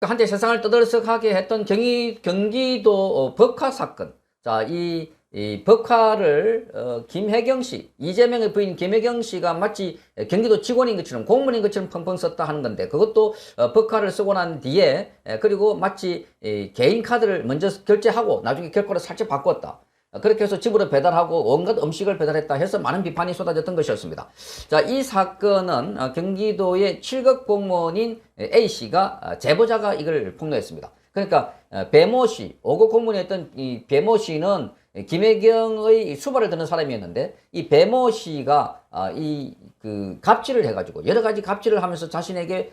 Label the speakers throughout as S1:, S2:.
S1: 한때 세상을 떠들썩하게 했던 경기도 법화 사건. 자, 이 법화를 김혜경 씨, 이재명의 부인 김혜경 씨가 마치 경기도 직원인 것처럼 공무원인 것처럼 펑펑 썼다 하는 건데, 그것도 법화를 쓰고 난 뒤에 그리고 마치 개인 카드를 먼저 결제하고 나중에 결과를 살짝 바꿨다. 그렇게 해서 집으로 배달하고 온갖 음식을 배달했다 해서 많은 비판이 쏟아졌던 것이었습니다. 자, 이 사건은 경기도의 7급 공무원인 A씨가 제보자가 이걸 폭로했습니다. 그러니까 배모 씨, 5급 공무원이었던 이 배모 씨는 김혜경의 수발을 드는 사람이었는데, 이 배모 씨가 갑질을 해가지고 여러 가지 갑질을 하면서 자신에게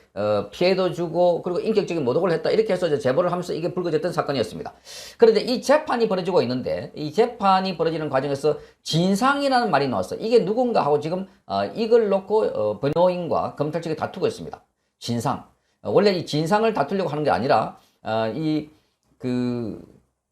S1: 피해도 주고 그리고 인격적인 모독을 했다, 이렇게 해서 제보를 하면서 이게 불거졌던 사건이었습니다. 그런데 이 재판이 벌어지고 있는데, 이 재판이 벌어지는 과정에서 진상이라는 말이 나왔어. 이게 누군가 하고 지금 이걸 놓고 변호인과 검찰 측이 다투고 있습니다. 진상. 원래 이 진상을 다투려고 하는 게 아니라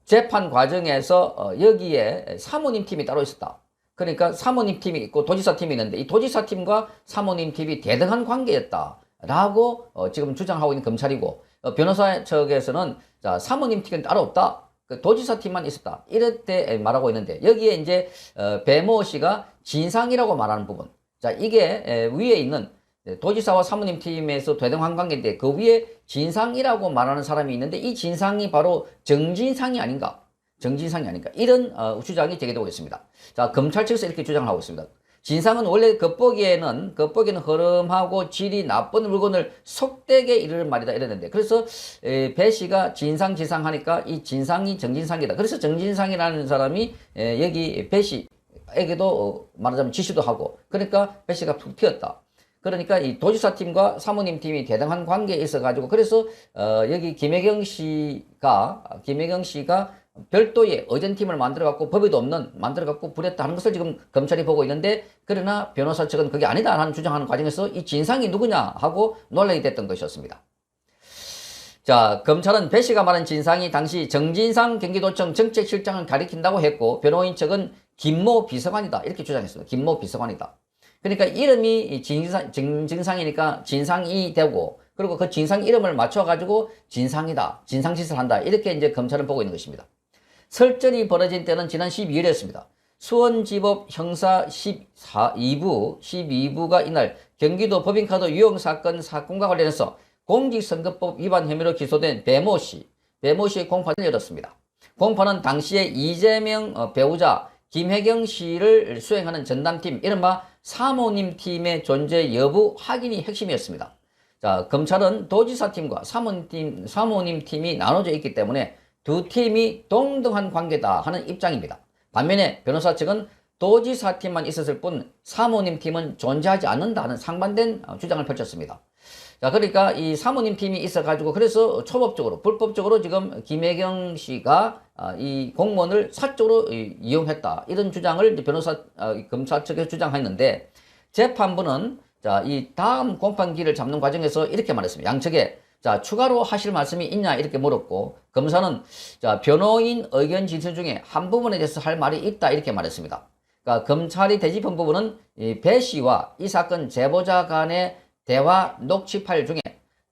S1: 재판 과정에서 여기에 사모님 팀이 따로 있었다. 그러니까 사모님 팀이 있고 도지사 팀이 있는데, 이 도지사 팀과 사모님 팀이 대등한 관계였다라고 지금 주장하고 있는 검찰이고, 변호사 측에서는 자, 사모님 팀은 따로 없다. 그 도지사 팀만 있었다. 이렇게 말하고 있는데, 여기에 이제 배모 씨가 진상이라고 말하는 부분. 자, 이게 위에 있는 도지사와 사모님 팀에서 대등한 관계인데, 그 위에 진상이라고 말하는 사람이 있는데, 이 진상이 바로 정진상이 아닌가, 이런 주장이 제기되고 있습니다. 자, 검찰 측에서 이렇게 주장을 하고 있습니다. 진상은 원래 겉보기에는 흐름하고 질이 나쁜 물건을 속되게 이르는 말이다, 이랬는데, 그래서 배 씨가 진상 하니까 이 진상이 정진상이다. 그래서 정진상이라는 사람이 여기 배 씨에게도 말하자면 지시도 하고, 그러니까 배 씨가 툭 튀었다. 그러니까 이 도지사 팀과 사모님 팀이 대등한 관계에 있어가지고, 그래서 여기 김혜경 씨가 별도의 의전팀을 만들어갖고 법에도 없는 만들어갖고 부렸다 하는 것을 지금 검찰이 보고 있는데, 그러나 변호사 측은 그게 아니다라는 주장하는 과정에서 이 진상이 누구냐 하고 논란이 됐던 것이었습니다. 자, 검찰은 배 씨가 말한 진상이 당시 정진상 경기도청 정책실장을 가리킨다고 했고, 변호인 측은 김모 비서관이다, 이렇게 주장했습니다. 김모 비서관이다. 그러니까 이름이 정진상이니까 진상이 되고, 그리고 그 진상 이름을 맞춰가지고 진상이다, 진상짓을 한다, 이렇게 이제 검찰은 보고 있는 것입니다. 설전이 벌어진 때는 지난 12일이었습니다. 수원지법 형사 12부가 이날 경기도 법인카드 유용 사건과 관련해서 공직선거법 위반 혐의로 기소된 배모 씨의 공판을 열었습니다. 공판은 당시에 이재명 배우자 김혜경 씨를 수행하는 전담팀, 이른바 사모님 팀의 존재 여부 확인이 핵심이었습니다. 자, 검찰은 도지사 팀과 사모님 팀이 나눠져 있기 때문에 두 팀이 동등한 관계다 하는 입장입니다. 반면에 변호사 측은 도지사 팀만 있었을 뿐 사모님 팀은 존재하지 않는다 하는 상반된 주장을 펼쳤습니다. 자, 그러니까 이 사모님 팀이 있어가지고, 그래서 불법적으로 지금 김혜경 씨가 이 공무원을 사적으로 이용했다, 이런 주장을 검찰 측에서 주장했는데, 재판부는 자, 이 다음 공판기를 잡는 과정에서 이렇게 말했습니다. 양측에 자, 추가로 하실 말씀이 있냐, 이렇게 물었고, 검사는 자, 변호인 의견 진술 중에 한 부분에 대해서 할 말이 있다, 이렇게 말했습니다. 그러니까 검찰이 되짚은 부분은 이 배 씨와 이 사건 제보자 간의 대화 녹취 파일 중에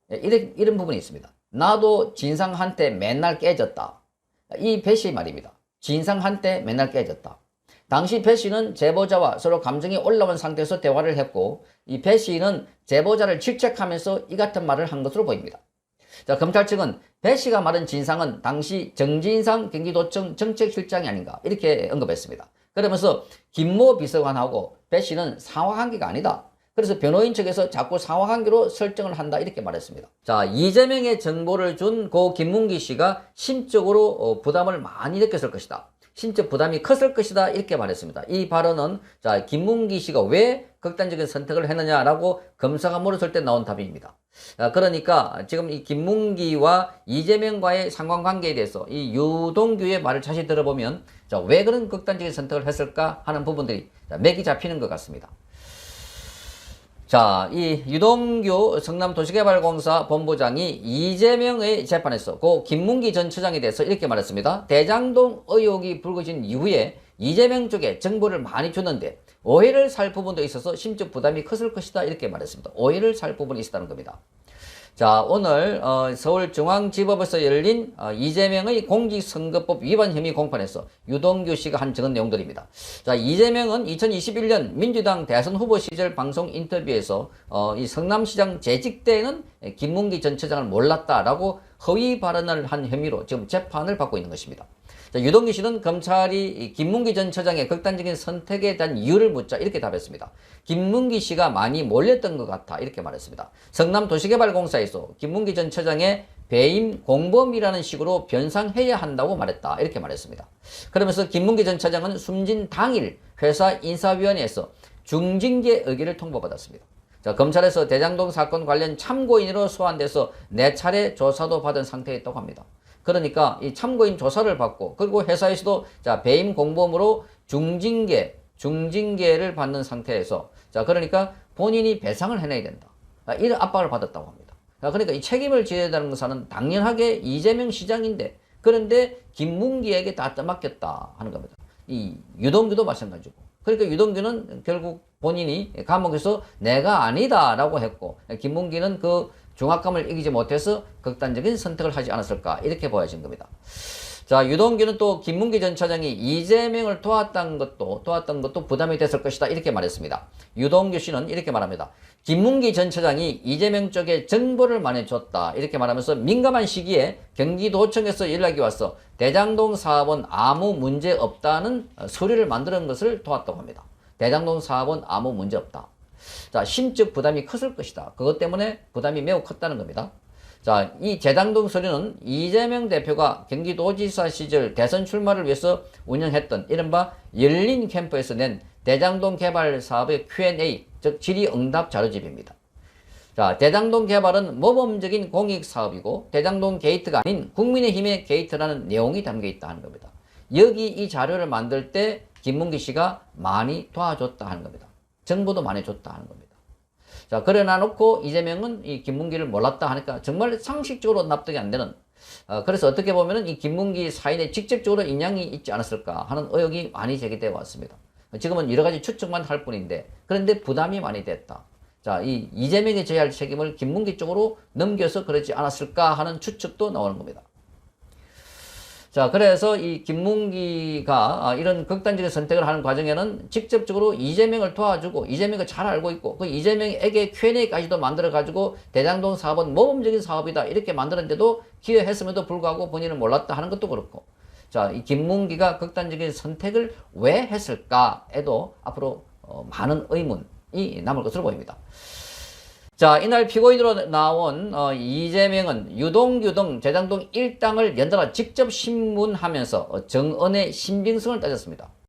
S1: 이런 부분이 있습니다. 나도 진상한테 맨날 깨졌다. 이 배 씨의 말입니다. 진상한테 맨날 깨졌다. 당시 배 씨는 제보자와 서로 감정이 올라온 상태에서 대화를 했고, 이 배 씨는 제보자를 질책하면서 이 같은 말을 한 것으로 보입니다. 자, 검찰 측은 배 씨가 말한 진상은 당시 정진상 경기도청 정책실장이 아닌가, 이렇게 언급했습니다. 그러면서 김모 비서관하고 배 씨는 상하관계가 아니다. 그래서 변호인 측에서 자꾸 상하관계로 설정을 한다, 이렇게 말했습니다. 자, 이재명의 정보를 준 고 김문기 씨가 심적으로 부담을 많이 느꼈을 것이다. 심적 부담이 컸을 것이다, 이렇게 말했습니다. 이 발언은 자, 김문기 씨가 왜 극단적인 선택을 했느냐라고 검사가 물었을 때 나온 답입니다. 자, 그러니까 지금 이 김문기와 이재명과의 상관관계에 대해서 이 유동규의 말을 다시 들어보면, 자, 왜 그런 극단적인 선택을 했을까 하는 부분들이 맥이 잡히는 것 같습니다. 자, 이 유동규 성남도시개발공사 본부장이 이재명의 재판에서 고 김문기 전 처장에 대해서 이렇게 말했습니다. 대장동 의혹이 불거진 이후에 이재명 쪽에 정보를 많이 줬는데 오해를 살 부분도 있어서 심적 부담이 컸을 것이다, 이렇게 말했습니다. 오해를 살 부분이 있었다는 겁니다. 자, 오늘 서울중앙지법에서 열린 이재명의 공직선거법 위반 혐의 공판에서 유동규 씨가 한 적은 내용들입니다. 자, 이재명은 2021년 민주당 대선 후보 시절 방송 인터뷰에서 이 성남시장 재직 때는 김문기 전 처장을 몰랐다라고 허위 발언을 한 혐의로 지금 재판을 받고 있는 것입니다. 자, 유동규 씨는 검찰이 김문기 전 처장의 극단적인 선택에 대한 이유를 묻자 이렇게 답했습니다. 김문기 씨가 많이 몰렸던 것 같아 이렇게 말했습니다. 성남도시개발공사에서 김문기 전 처장의 배임 공범이라는 식으로 변상해야 한다고 말했다 이렇게 말했습니다. 그러면서 김문기 전 처장은 숨진 당일 회사 인사위원회에서 중징계 의결을 통보받았습니다. 자, 검찰에서 대장동 사건 관련 참고인으로 소환돼서 4차례 조사도 받은 상태에 있다고 합니다. 그러니까 이 참고인 조사를 받고 그리고 회사에서도 자, 배임 공범으로 중징계를 받는 상태에서 자, 그러니까 본인이 배상을 해내야 된다. 이런 압박을 받았다고 합니다. 자, 그러니까 이 책임을 져야 되는 것은 당연하게 이재명 시장인데 그런데 김문기에게 다 떠맡겼다 하는 겁니다. 이 유동규도 마찬가지고. 그러니까 유동규는 결국 본인이 감옥에서 내가 아니다라고 했고 김문기는 그 중압감을 이기지 못해서 극단적인 선택을 하지 않았을까 이렇게 보여진 겁니다. 자, 유동규는 또 김문기 전 차장이 이재명을 도왔던 것도 부담이 됐을 것이다 이렇게 말했습니다. 유동규 씨는 이렇게 말합니다. 김문기 전 차장이 이재명 쪽에 정보를 많이 줬다 이렇게 말하면서 민감한 시기에 경기도청에서 연락이 와서 대장동 사업은 아무 문제 없다는 서류를 만드는 것을 도왔다고 합니다. 대장동 사업은 아무 문제 없다. 자, 심적 부담이 컸을 것이다. 그것 때문에 부담이 매우 컸다는 겁니다. 자, 이 대장동 서류는 이재명 대표가 경기도지사 시절 대선 출마를 위해서 운영했던 이른바 열린 캠프에서 낸 대장동 개발 사업의 Q&A, 즉 질의응답 자료집입니다. 자, 대장동 개발은 모범적인 공익사업이고 대장동 게이트가 아닌 국민의힘의 게이트라는 내용이 담겨 있다 하는 겁니다. 여기 이 자료를 만들 때 김문기 씨가 많이 도와줬다 하는 겁니다. 정보도 많이 줬다 하는 겁니다. 자, 그러나 놓고 이재명은 이 김문기를 몰랐다 하니까 정말 상식적으로 납득이 안 되는 그래서 어떻게 보면은 이 김문기 사인에 직접적으로 인양이 있지 않았을까 하는 의혹이 많이 제기되어 왔습니다. 지금은 여러 가지 추측만 할 뿐인데 그런데 부담이 많이 됐다. 자, 이 이재명이 져야 할 책임을 김문기 쪽으로 넘겨서 그러지 않았을까 하는 추측도 나오는 겁니다. 자, 그래서 이 김문기가 이런 극단적인 선택을 하는 과정에는 직접적으로 이재명을 도와주고 이재명을 잘 알고 있고 그 이재명에게 Q&A까지도 만들어가지고 대장동 사업은 모범적인 사업이다 이렇게 만드는데도 기여했음에도 불구하고 본인은 몰랐다 하는 것도 그렇고 자, 이 김문기가 극단적인 선택을 왜 했을까에도 앞으로 많은 의문이 남을 것으로 보입니다. 자, 이날 피고인으로 나온 이재명은 유동규 등 대장동 일당을 연달아 직접 신문하면서 정언의 신빙성을 따졌습니다.